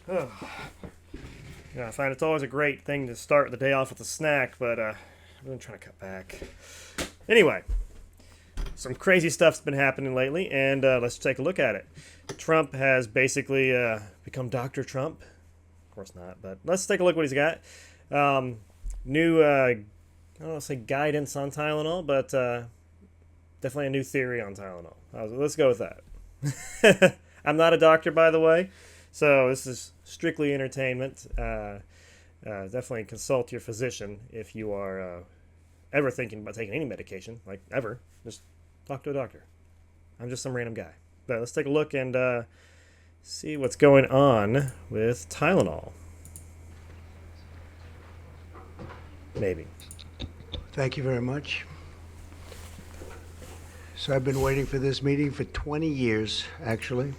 Oh. Yeah, I find it's always a great thing to start the day off with a snack, but I've been trying to cut back. Anyway, some crazy stuff's been happening lately, and let's take a look at it. Trump has basically become Dr. Trump. Of course not, but let's take a look at what he's got. New, I don't want to say guidance on Tylenol, but definitely a new theory on Tylenol. Let's go with that. I'm not a doctor, by the way, so this is strictly entertainment. Definitely consult your physician if you are ever thinking about taking any medication, like ever. Just talk to a doctor. I'm just some random guy. But let's take a look and see what's going on with Tylenol. Maybe. Thank you very much. So I've been waiting for this meeting for 20 years, actually.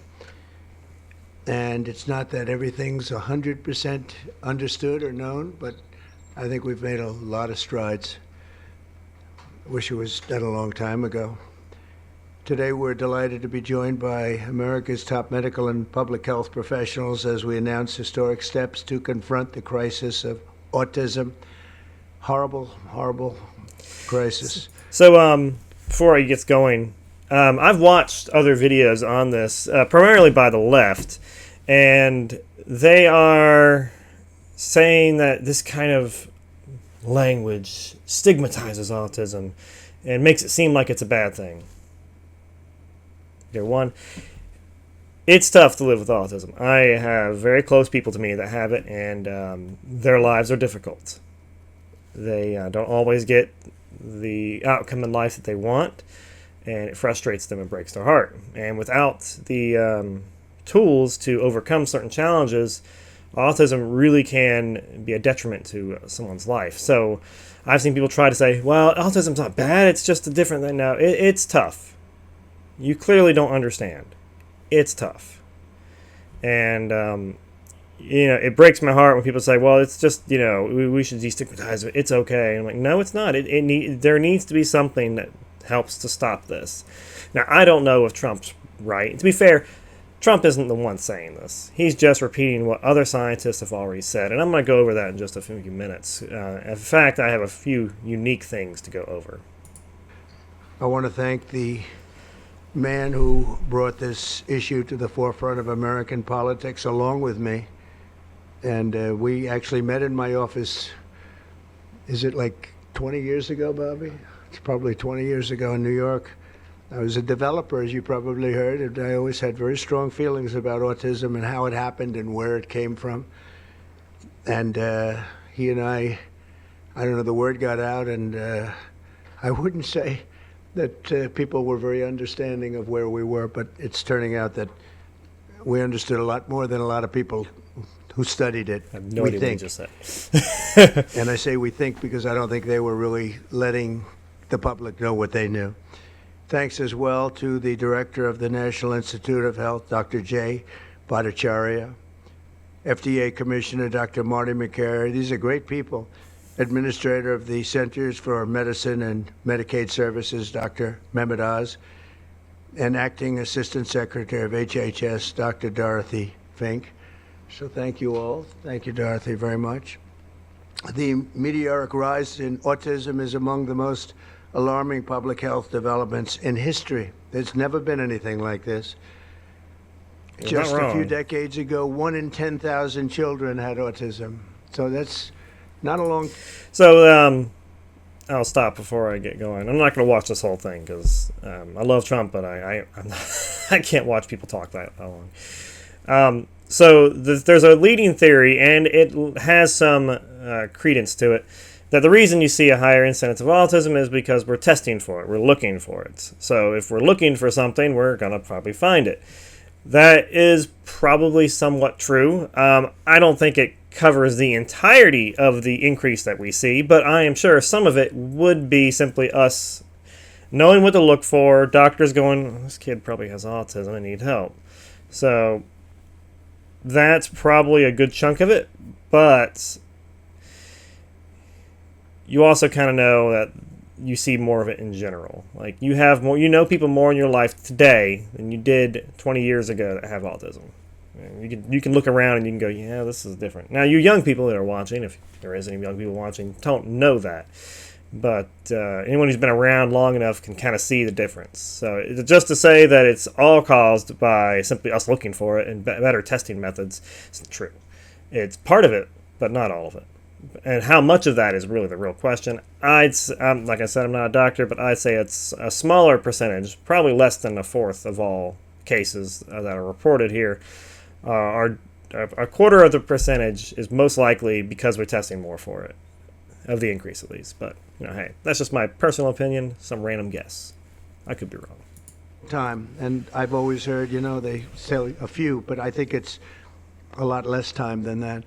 And it's not that everything's 100% understood or known, but I think we've made a lot of strides. I wish it was done a long time ago. Today we're delighted to be joined by America's top medical and public health professionals as we announce historic steps to confront the crisis of autism. Horrible, horrible crisis. So, before he gets going, I've watched other videos on this, primarily by the left, and they are saying that this kind of language stigmatizes autism and makes it seem like it's a bad thing. Okay, one, it's tough to live with autism. I have very close people to me that have it, and their lives are difficult. They don't always get the outcome in life that they want, and it frustrates them and breaks their heart. And without the tools to overcome certain challenges, autism really can be a detriment to someone's life. So I've seen people try to say, well, autism's not bad, it's just a different thing. No, it's tough. You clearly don't understand. It's tough. And it breaks my heart when people say, well, it's just, we should destigmatize it. It's okay. And I'm like, no, it's not. There needs to be something that helps to stop this. Now, I don't know if Trump's right. To be fair, Trump isn't the one saying this. He's just repeating what other scientists have already said. And I'm going to go over that in just a few minutes. In fact, I have a few unique things to go over. I want to thank the man who brought this issue to the forefront of American politics along with me. And we actually met in my office, is it like 20 years ago, Bobby? It's probably 20 years ago in New York. I was a developer, as you probably heard, and I always had very strong feelings about autism and how it happened and where it came from. And he and I don't know, the word got out, and I wouldn't say that people were very understanding of where we were, but it's turning out that we understood a lot more than a lot of people who studied it. I have no idea what you just said. And I say we think because I don't think they were really letting the public know what they knew. Thanks as well to the director of the National Institute of Health, Dr. Jay Bhattacharya, FDA Commissioner Dr. Marty McCary. These are great people. Administrator of the Centers for Medicine and Medicaid Services, Dr. Mehmet Oz, and Acting Assistant Secretary of HHS, Dr. Dorothy Fink. So thank you all. Thank you, Dorothy, very much. The meteoric rise in autism is among the most alarming public health developments in history. There's never been anything like this. Just a few decades ago, 1 in 10,000 children had autism. So that's not a long... So I'll stop before I get going. I'm not going to watch this whole thing because I love Trump, but I'm not, I can't watch people talk that long. So there's a leading theory, and it has some credence to it, that the reason you see a higher incidence of autism is because we're testing for it. We're looking for it. So if we're looking for something, we're going to probably find it. That is probably somewhat true. I don't think it covers the entirety of the increase that we see, but I am sure some of it would be simply us knowing what to look for, doctors going, this kid probably has autism, I need help. So that's probably a good chunk of it, but you also kind of know that you see more of it in general. Like you have more, people more in your life today than you did 20 years ago that have autism. You can look around and you can go, yeah, this is different. Now, you young people that are watching, if there is any young people watching, don't know that. But anyone who's been around long enough can kind of see the difference. So just to say that it's all caused by simply us looking for it and better testing methods isn't true. It's part of it, but not all of it. And how much of that is really the real question. Like I said, I'm not a doctor, but I'd say it's a smaller percentage, probably less than a fourth of all cases that are reported here. Are a quarter of the percentage is most likely because we're testing more for it, of the increase at least. But hey, that's just my personal opinion, some random guess. I could be wrong. Time, and I've always heard, they say a few, but I think it's a lot less time than that.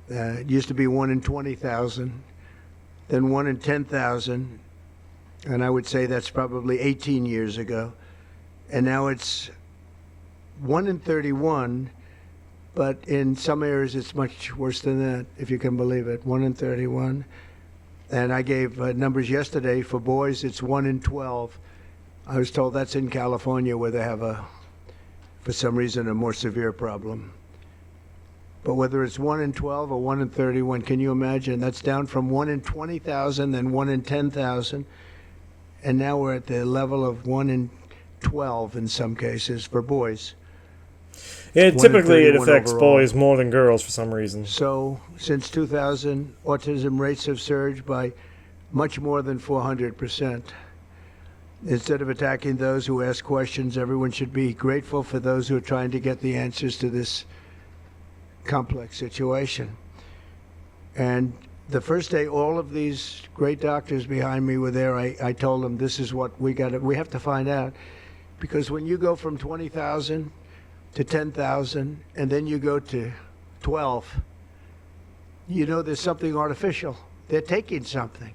It used to be 1 in 20,000, then 1 in 10,000, and I would say that's probably 18 years ago. And now it's 1 in 31, but in some areas it's much worse than that, if you can believe it, 1 in 31. And I gave numbers yesterday. For boys, it's 1 in 12. I was told that's in California, where they have for some reason, a more severe problem. But whether it's 1 in 12 or 1 in 31, can you imagine? That's down from 1 in 20,000, then 1 in 10,000. And now we're at the level of 1 in 12 in some cases for boys. Typically, it affects overall. boys more than girls for some reason. So, since 2000, autism rates have surged by much more than 400%. Instead of attacking those who ask questions, everyone should be grateful for those who are trying to get the answers to this complex situation. And the first day all of these great doctors behind me were there, I told them, this is what we have to find out. Because when you go from 20,000 to 10,000 and then you go to 12, there's something artificial. They're taking something.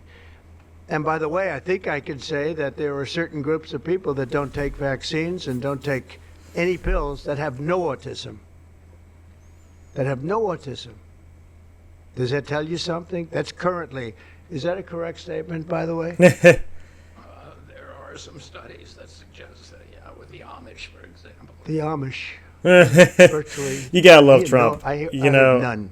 And by the way, I think I can say that there are certain groups of people that don't take vaccines and don't take any pills that have no autism. Does that tell you something? That's currently, is that a correct statement, by the way? There are some studies that suggest that, with the Amish, for example. The Amish. Virtually. You gotta love Trump. I have none.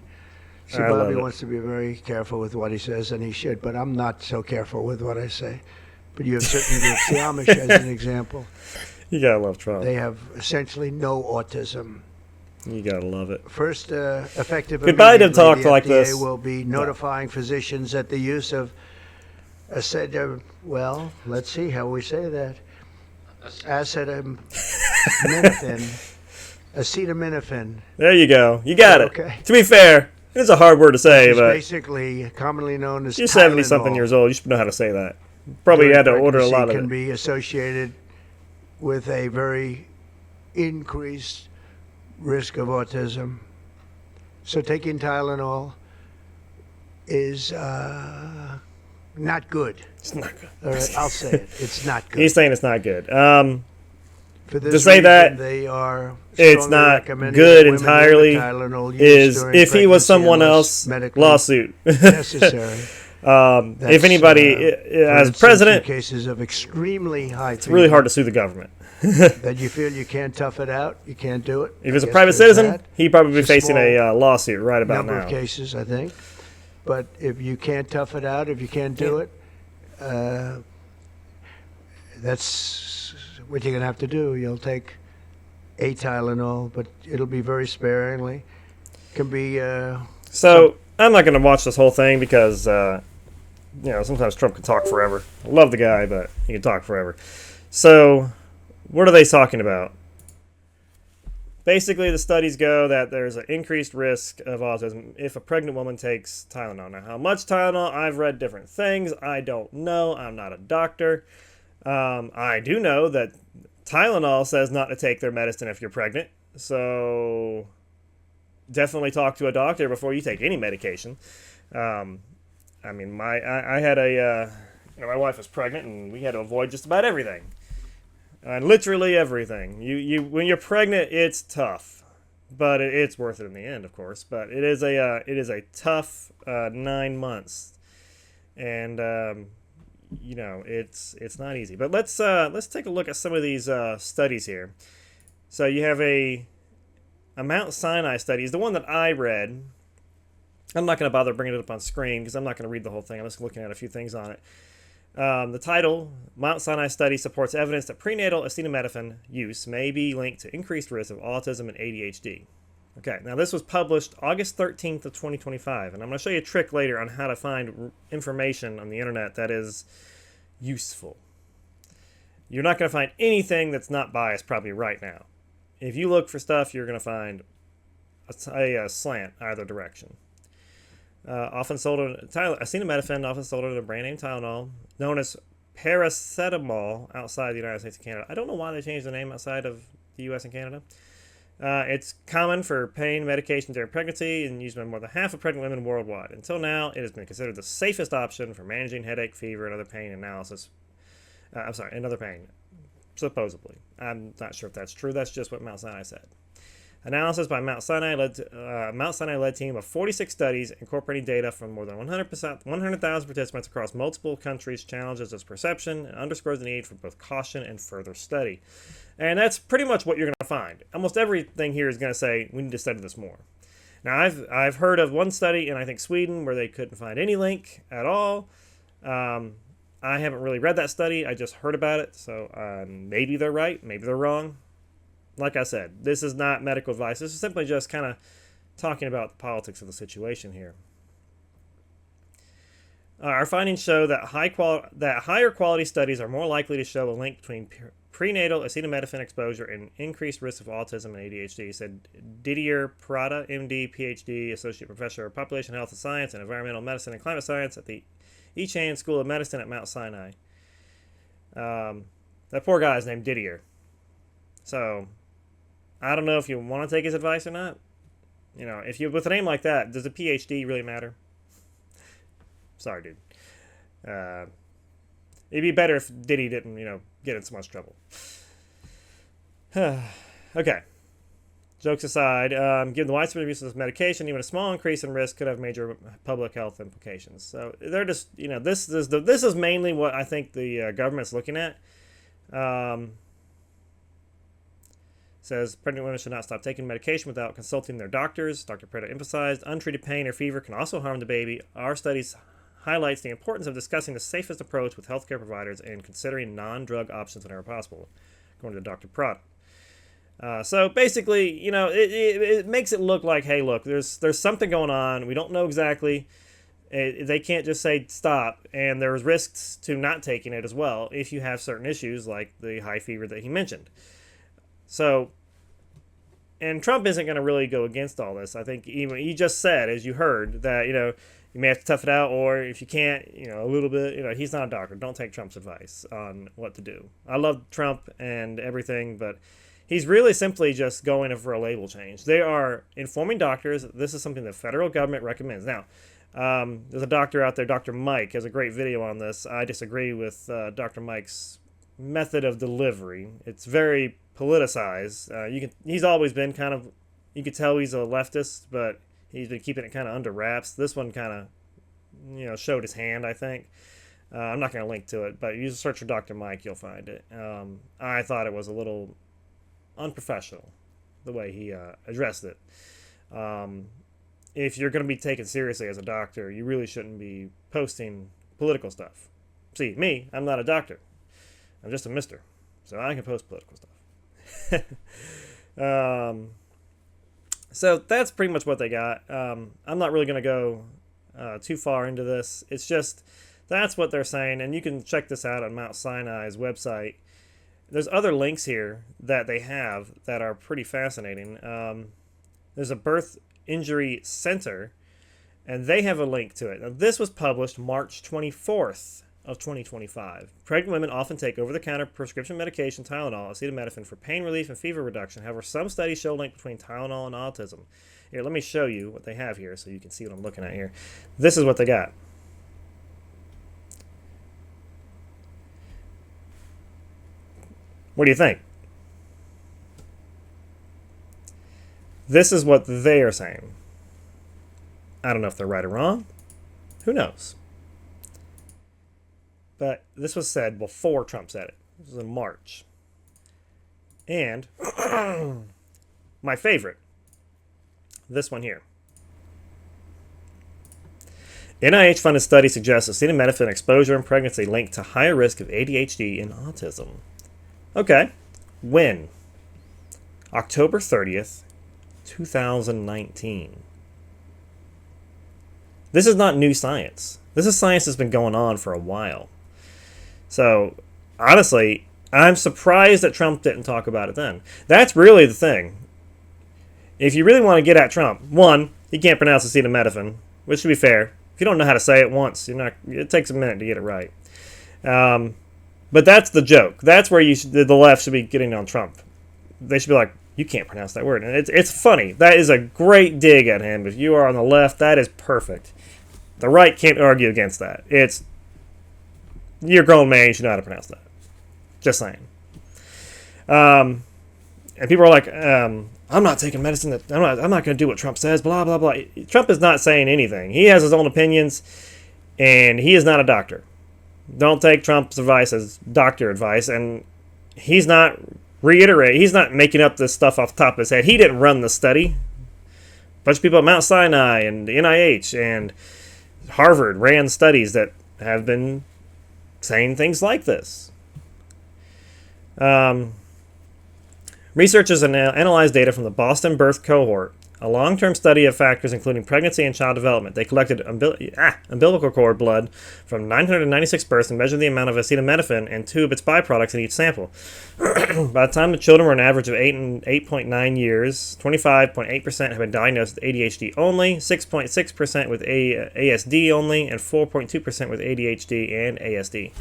See, Bobby wants to be very careful with what he says, and he should, but I'm not so careful with what I say. But you have certain groups. The Amish, as an example. You gotta love Trump. They have essentially no autism. You gotta love it. First, effective. Goodbye to talk the like FDA this. Will be notifying physicians that the use of let's see how we say that. Acetaminophen. There you go. You got it. Okay. To be fair, it's a hard word to say, It's but basically commonly known as you're Tylenol. 70-something years old. You should know how to say that. Probably had to order a lot of can it. be associated with a very increased risk of autism. So taking Tylenol is not good. It's not good. All right, I'll say it. It's not good. He's saying it's not good. For this to say reason, that they are it's strongly not recommending good that women entirely limit Tylenol use is during if he was pregnancy someone unless else, medically lawsuit. necessary. If anybody, For as instance, president, in cases of extremely high it's really hard to sue the government. that you feel you can't tough it out, you can't do it. If he was a I guess private there's citizen, that. he'd probably be It's a facing a small lawsuit right about number now. of cases, I think. But if you can't tough it out, if you can't do it, that's what you're going to have to do. You'll take a Tylenol, but it'll be very sparingly. Can be. So I'm not going to watch this whole thing because, sometimes Trump can talk forever. I love the guy, but he can talk forever. So what are they talking about? Basically, the studies go that there's an increased risk of autism if a pregnant woman takes Tylenol. Now, how much Tylenol? I've read different things. I don't know. I'm not a doctor. I do know that Tylenol says not to take their medicine if you're pregnant. So definitely talk to a doctor before you take any medication. I had my wife was pregnant, and we had to avoid just about everything. Literally everything. When you're pregnant, it's tough, but it's worth it in the end, of course. But it is a tough 9 months, and it's not easy. But let's take a look at some of these studies here. So you have a a Mount Sinai study is the one that I read. I'm not going to bother bringing it up on screen because I'm not going to read the whole thing. I'm just looking at a few things on it. The title, Mount Sinai Study Supports Evidence that Prenatal Acetaminophen Use May Be Linked to Increased Risk of Autism and ADHD. Okay, now this was published August 13th of 2025, and I'm going to show you a trick later on how to find information on the internet that is useful. You're not going to find anything that's not biased probably right now. If you look for stuff, you're going to find a slant either direction. Often sold acetaminophen, often sold under the brand name Tylenol, known as paracetamol outside the United States and Canada. I don't know why they changed the name outside of the U.S. and Canada. It's common for pain medication during pregnancy and used by more than half of pregnant women worldwide. Until now, it has been considered the safest option for managing headache, fever, and other pain analysis. And other pain, supposedly. I'm not sure if that's true. That's just what Mount Sinai said. Analysis by Mount Sinai led team of 46 studies incorporating data from more than 100,000 participants across multiple countries challenges this perception and underscores the need for both caution and further study. And that's pretty much what you're going to find. Almost everything here is going to say we need to study this more. Now, I've heard of one study in, I think, Sweden where they couldn't find any link at all. I haven't really read that study. I just heard about it. So maybe they're right. Maybe they're wrong. Like I said, this is not medical advice. This is simply just kind of talking about the politics of the situation here. Our findings show that higher quality studies are more likely to show a link between prenatal acetaminophen exposure and increased risk of autism and ADHD, said Didier Prada, MD, PhD, Associate Professor of Population Health and Science and Environmental Medicine and Climate Science at the Icahn School of Medicine at Mount Sinai. That poor guy is named Didier. So I don't know if you want to take his advice or not. You know, if you with a name like that, does a PhD really matter? Sorry, dude. It'd be better if Diddy didn't, get in so much trouble. Okay. Jokes aside, given the widespread use of this medication, even a small increase in risk could have major public health implications. So they're just, this is mainly what I think the government's looking at. Says pregnant women should not stop taking medication without consulting their doctors. Dr. Preda emphasized untreated pain or fever can also harm the baby. Our studies highlights the importance of discussing the safest approach with healthcare providers and considering non-drug options whenever possible, according to Dr. Prada. So basically, it makes it look like, hey, look, there's something going on. We don't know exactly. They can't just say stop, and there's risks to not taking it as well if you have certain issues like the high fever that he mentioned. So, and Trump isn't going to really go against all this. I think even he just said, as you heard, that, you may have to tough it out, or if you can't, a little bit, he's not a doctor. Don't take Trump's advice on what to do. I love Trump and everything, but he's really simply just going for a label change. They are informing doctors. This is something the federal government recommends. Now, there's a doctor out there, Dr. Mike, has a great video on this. I disagree with Dr. Mike's method of delivery. It's very politicized. He's always been kind of, you could tell he's a leftist, but he's been keeping it kind of under wraps. This one kind of, showed his hand, I think. I'm not going to link to it, but you search for Dr. Mike, you'll find it. I thought it was a little unprofessional, the way he addressed it. If you're going to be taken seriously as a doctor, you really shouldn't be posting political stuff. See, me, I'm not a doctor. I'm just a mister, so I can post political stuff. So that's pretty much what they got. I'm not really going to go too far into this. It's just that's what they're saying, and you can check this out on Mount Sinai's website. There's other links here that they have that are pretty fascinating. There's a birth injury center, and they have a link to it. Now, this was published March 24th of 2025. Pregnant women often take over-the-counter prescription medication, Tylenol, acetaminophen, for pain relief and fever reduction. However, some studies show a link between Tylenol and autism. Here, let me show you what they have here so you can see what I'm looking at here. This is what they got. What do you think? This is what they are saying. I don't know if they're right or wrong. Who knows? But this was said before Trump said it. This was in March. And my favorite, This one here. NIH-funded study suggests acetaminophen exposure in pregnancy linked to higher risk of ADHD and autism. Okay. When? October 30th, 2019. This is not new science. This is science that's been going on for a while. So, honestly, I'm surprised that Trump didn't talk about it then. That's really the thing. If you really want to get at Trump, one, he can't pronounce acetaminophen, which should be fair. If you don't know how to say it once, it takes a minute to get it right. But that's the joke. That's where the left should be getting on Trump. They should be like, you can't pronounce that word. And it's funny. That is a great dig at him. If you are on the left, that is perfect. The right can't argue against that. You're a grown man, you should know how to pronounce that. Just saying. And people are like, I'm not taking medicine. I'm not going to do what Trump says, blah, blah, blah. Trump is not saying anything. He has his own opinions, and he is not a doctor. Don't take Trump's advice as doctor advice, and he's not making up this stuff off the top of his head. He didn't run the study. A bunch of people at Mount Sinai and the NIH and Harvard ran studies that have been saying things like this. Researchers analyzed data from the Boston birth cohort, a long-term study of factors including pregnancy and child development. They collected umbilical cord blood from 996 births and measured the amount of acetaminophen and two of its byproducts in each sample. By the time the children were an average of 8 and 8.9 years, 25.8% had been diagnosed with ADHD only, 6.6% with ASD only, and 4.2% with ADHD and ASD.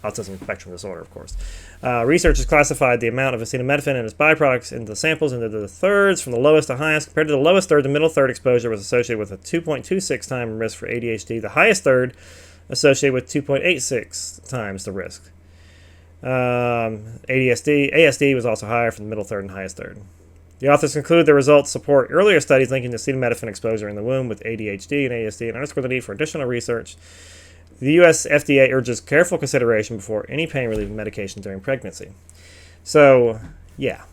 Autism spectrum disorder, of course. Researchers classified the amount of acetaminophen and its byproducts into the samples into the thirds from the lowest to highest. Compared to the lowest third, the middle third exposure was associated with a 2.26 time risk for ADHD. The highest third associated with 2.86 times the risk. ASD was also higher for the middle third and highest third. The authors conclude the results support earlier studies linking acetaminophen exposure in the womb with ADHD and ASD and underscore the need for additional research. The U.S. FDA urges careful consideration before any pain relief medication during pregnancy. So, yeah,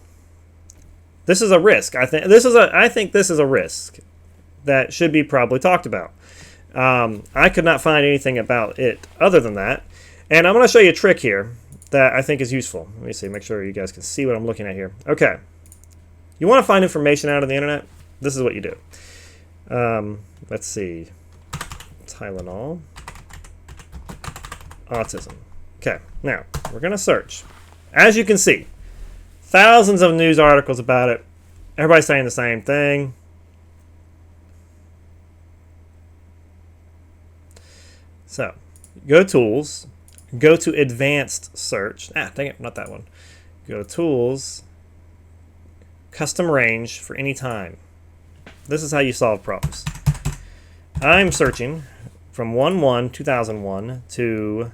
this is a risk. I think this is a risk that should be probably talked about. I could not find anything about it other than that, and I'm going to show you a trick here that I think is useful. Let me see, make sure you guys can see what I'm looking at here. Okay, you want to find information out of the internet? This is what you do. Let's see, Tylenol. Autism. Okay, now we're going to search. As you can see, thousands of news articles about it. Everybody's saying the same thing. So, go to Tools, go to Advanced Search. Dang it, not that one. Go to Tools, Custom Range for any time. This is how you solve problems. I'm searching from 1/1/2001 to,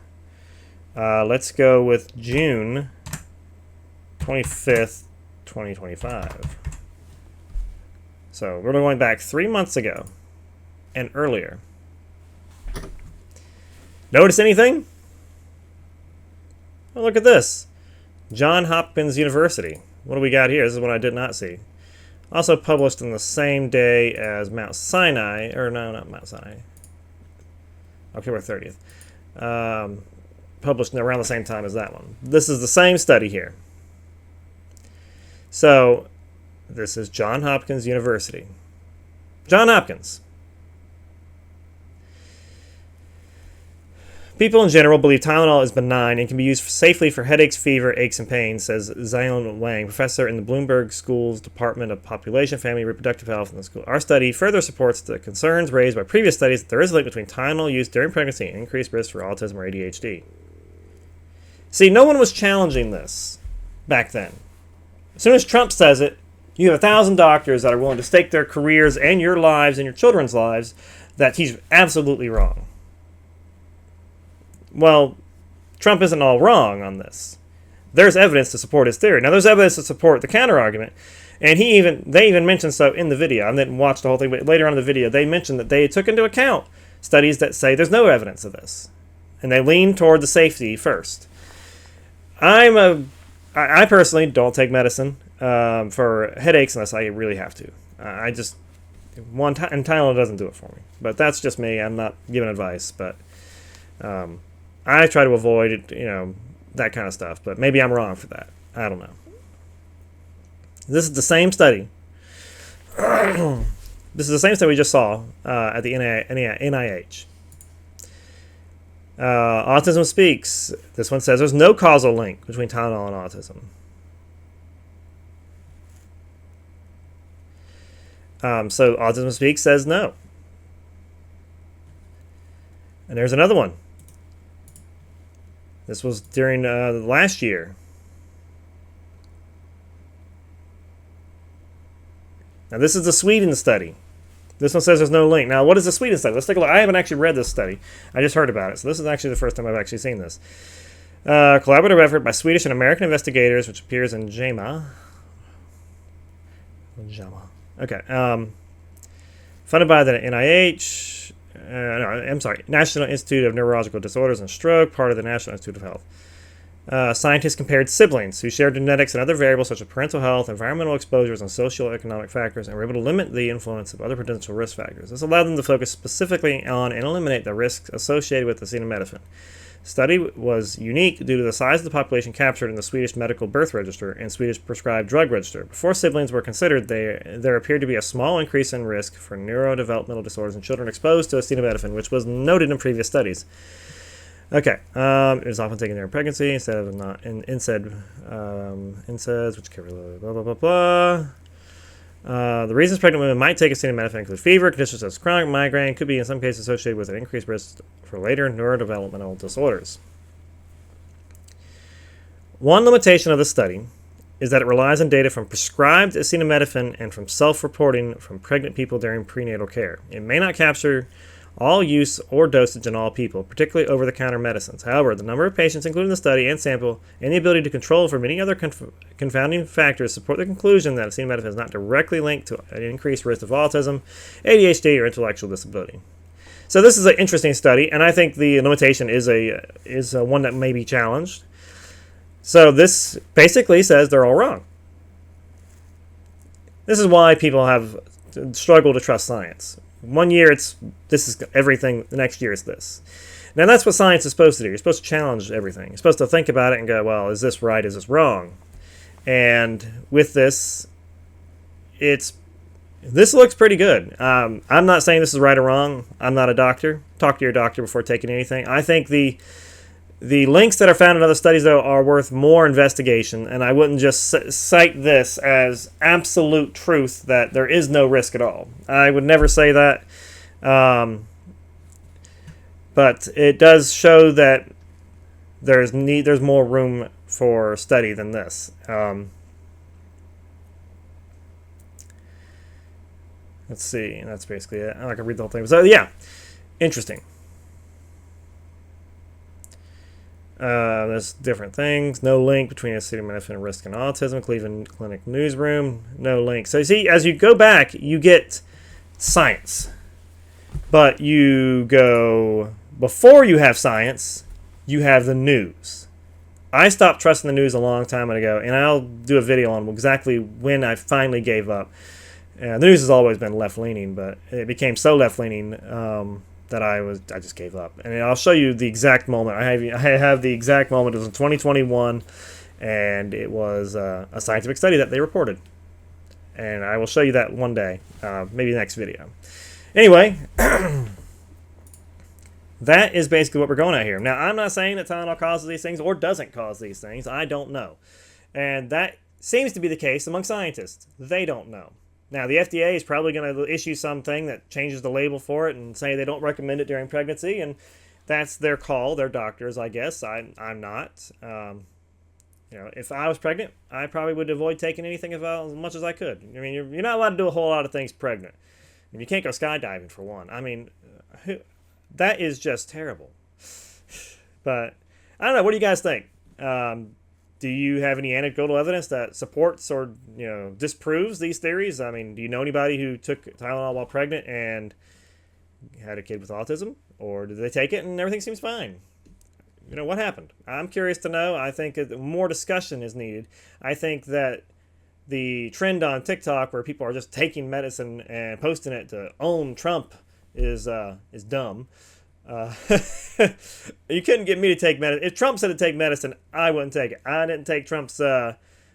let's go with June 25th, 2025. So we're going back 3 months ago and earlier. Notice anything? Oh, look at this. Johns Hopkins University. What do we got here? This is one I did not see. Also published on the same day as Mount Sinai, or no, not Mount Sinai. October 30th. Published around the same time as that one. This is the same study here. So, this is Johns Hopkins University. Johns Hopkins. People in general believe Tylenol is benign and can be used safely for headaches, fever, aches, and pains, says Zion Wang, professor in the Bloomberg School's Department of Population, Family, and Reproductive Health in the school. Our study further supports the concerns raised by previous studies that there is a link between Tylenol use during pregnancy and increased risk for autism or ADHD. See, no one was challenging this back then. As soon as Trump says it, you have 1,000 doctors that are willing to stake their careers and your lives and your children's lives that he's absolutely wrong. Well, Trump isn't all wrong on this. There's evidence to support his theory. Now, there's evidence to support the counter-argument, and they even mentioned so in the video. I didn't watch the whole thing, but later on in the video, they mentioned that they took into account studies that say there's no evidence of this, and they lean toward the safety first. I personally don't take medicine for headaches unless I really have to. and Tylenol doesn't do it for me. But that's just me. I'm not giving advice, but I try to avoid it, that kind of stuff. But maybe I'm wrong for that. I don't know. This is the same study. This is the same study we just saw at the NIH. Autism Speaks. This one says there's no causal link between Tylenol and autism. So Autism Speaks says no. And there's another one. This was during last year. Now this is the Sweden study. This one says there's no link. Now what is the Sweden study? Let's take a look. I haven't actually read this study. I just heard about it. So this is actually the first time I've actually seen this. Collaborative effort by Swedish and American investigators, which appears in JAMA. Okay. Funded by the NIH. National Institute of Neurological Disorders and Stroke, part of the National Institute of Health. Scientists compared siblings who shared genetics and other variables such as parental health, environmental exposures, and socioeconomic factors, and were able to limit the influence of other potential risk factors. This allowed them to focus specifically on and eliminate the risks associated with acetaminophen. The study was unique due to the size of the population captured in the Swedish Medical Birth Register and Swedish Prescribed Drug Register. Before siblings were considered, there appeared to be a small increase in risk for neurodevelopmental disorders in children exposed to acetaminophen, which was noted in previous studies. Okay, it is often taken during pregnancy instead of not in NSAIDs, which carry blah blah blah blah. The reasons pregnant women might take acetaminophen include fever, conditions such as chronic migraine, could be in some cases associated with an increased risk for later neurodevelopmental disorders. One limitation of the study is that it relies on data from prescribed acetaminophen and from self-reporting from pregnant people during prenatal care. It may not capture all use or dosage in all people, particularly over-the-counter medicines. However, the number of patients included in the study and sample and the ability to control for many other confounding factors support the conclusion that acetaminophen is not directly linked to an increased risk of autism, ADHD, or intellectual disability. So this is an interesting study, and I think the limitation is one that may be challenged. So this basically says they're all wrong. This is why people have struggled to trust science. One year this is everything, the next year it's this. Now that's what science is supposed to do. You're supposed to challenge everything. You're supposed to think about it and go, well, is this right, is this wrong? And with this, this looks pretty good. I'm not saying this is right or wrong. I'm not a doctor. Talk to your doctor before taking anything. I think the links that are found in other studies, though, are worth more investigation, and I wouldn't just cite this as absolute truth that there is no risk at all. I would never say that, but it does show that there's more room for study than this. Let's see, that's basically it. I'm not going to read the whole thing. So, yeah, interesting. There's different things. No link between acetaminophen and risk and autism. Cleveland Clinic Newsroom. No link. So you see, as you go back, you get science. But you go, before you have science, you have the news. I stopped trusting the news a long time ago, and I'll do a video on exactly when I finally gave up. The news has always been left-leaning, but it became so left-leaning that I just gave up. And I'll show you the exact moment. I have the exact moment. It was in 2021, and it was a scientific study that they reported. And I will show you that one day, maybe next video. Anyway, that is basically what we're going at here. Now, I'm not saying that Tylenol causes these things or doesn't cause these things. I don't know. And that seems to be the case among scientists. They don't know. Now, the FDA is probably going to issue something that changes the label for it and say they don't recommend it during pregnancy, and that's their call. They're doctors, I guess. I'm not. If I was pregnant, I probably would avoid taking anything as much as I could. I mean, you're not allowed to do a whole lot of things pregnant. And you can't go skydiving, for one. I mean, that is just terrible. But, I don't know. What do you guys think? Do you have any anecdotal evidence that supports or disproves these theories? I mean, do you know anybody who took Tylenol while pregnant and had a kid with autism, or did they take it and everything seems fine? What happened? I'm curious to know. I think more discussion is needed. I think that the trend on TikTok where people are just taking medicine and posting it to own Trump is dumb. You couldn't get me to take medicine. If Trump said to take medicine, I wouldn't take it. I didn't take Trump's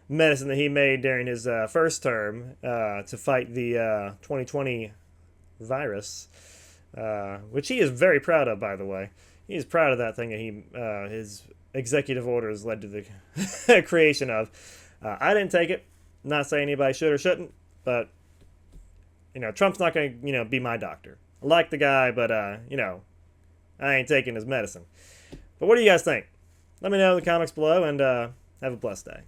medicine that he made during his first term to fight the 2020 virus, which he is very proud of, by the way. He is proud of that thing that his executive orders led to the creation of. I didn't take it. Not saying anybody should or shouldn't, but Trump's not going to be my doctor. I like the guy, but I ain't taking his medicine. But what do you guys think? Let me know in the comments below, and have a blessed day.